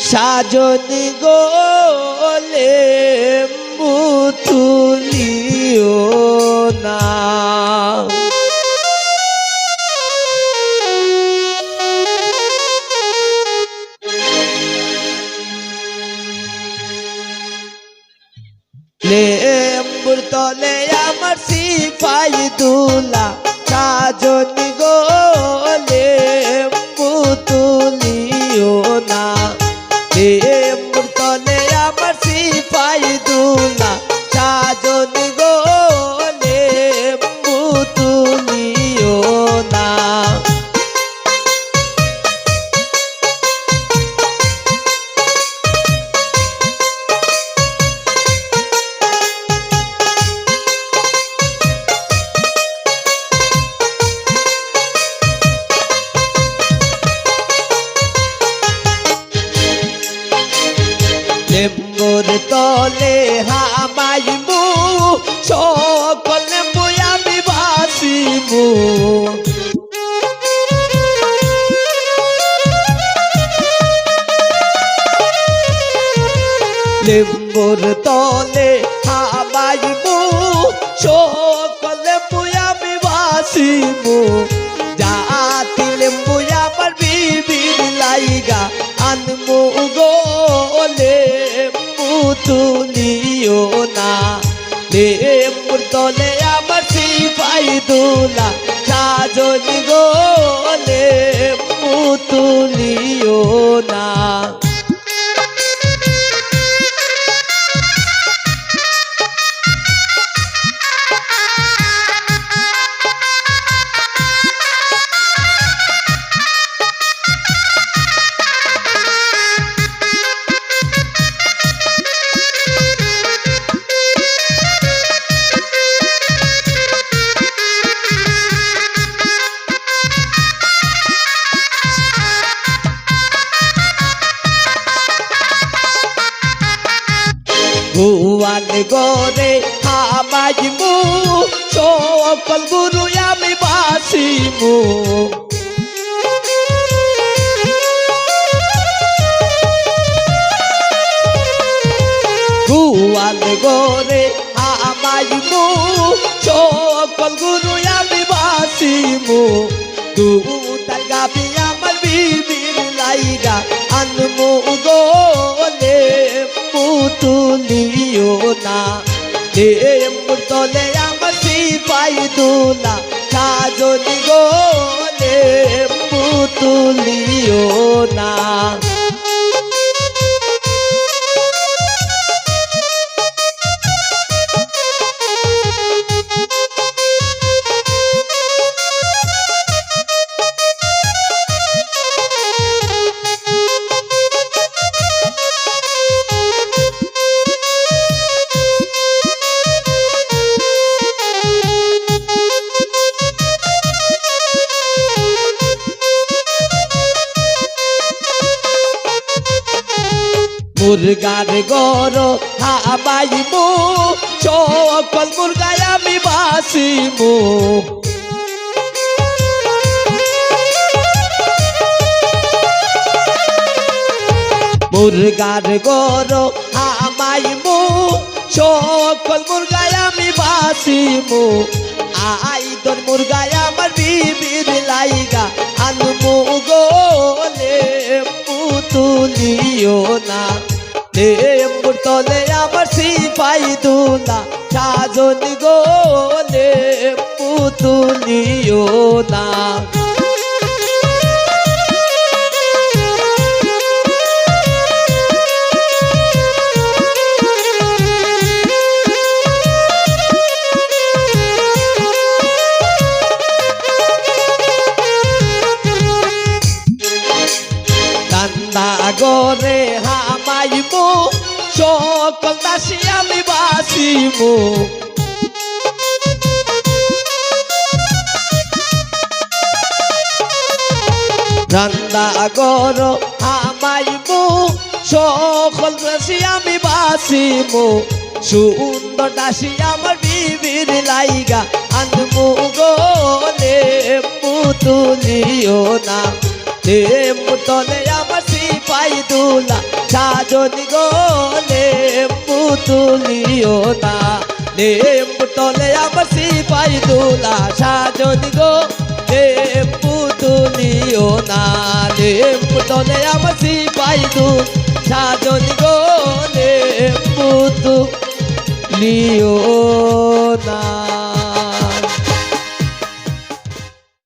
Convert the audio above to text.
সাজনি গোলে মুতুলিও না লেম্বুর তলে আমার সিপাই দুলা সাজনি গোলে মুতুলিও না লেম্বুর তলে আমার সিপাই দুলা সাজনি গোলে মুতুলিও না লেম্বুর তলে হামাইমু সকল লেম্বু আমি বাসিমু লেম্বুর তলে হামাইমু সকল লেম্বু আমি বাসিমু জাতি লেম্বু আমার বিবির লাইগা আনমু গোলে মুতুলিও না লেম্বুর তলে আমার সিপাই দুলা সাজনি গোলে মুতুলিও না ভুয়ান গরে হামাইমু সকল গুরু আমি বাসিমু ভুয়ান গরে হামাইমু সকল গুরু আমি বাসিমু দুতার গাবি আমার বিবির লাইগা আনমু গোলে মুতুলিও না লেম্বুর তলে আমার সিপাই দুলা সাজনি গোলে মুতুলিও না মুরগার গর হামাইমু সকল মুরগায় আমি বাসিমু মুরগার গর হামাইমু সকল মুরগায় আমি বাসিমু আইদর মুরগায় আমার বিবির লাইগা আনমু গোলে মুতুলিও না লেম্বুর তলে আমার সিপাই দুলা সাজনি গোলে মুতুলিও না গরে হামাইমু সকল দাসী আমি বাসিমু রান্দা গর হামাইমু সকল দাসী আমি বাসিমু সুন্দর দাসী আমার বিবির লাইগা আনমু গোলে মুতুলিও না লেম্বু তলে আমার সিপাই দুলা সাজনি গো লেম্বু তুলিও না লেম্বু তলে আমার সিপাই দুলা সাজনি গো লেম্বু তুলিও না লেম্বু তলে আমার সিপাই দুলা সাজনি গো লেম্বু তুলিও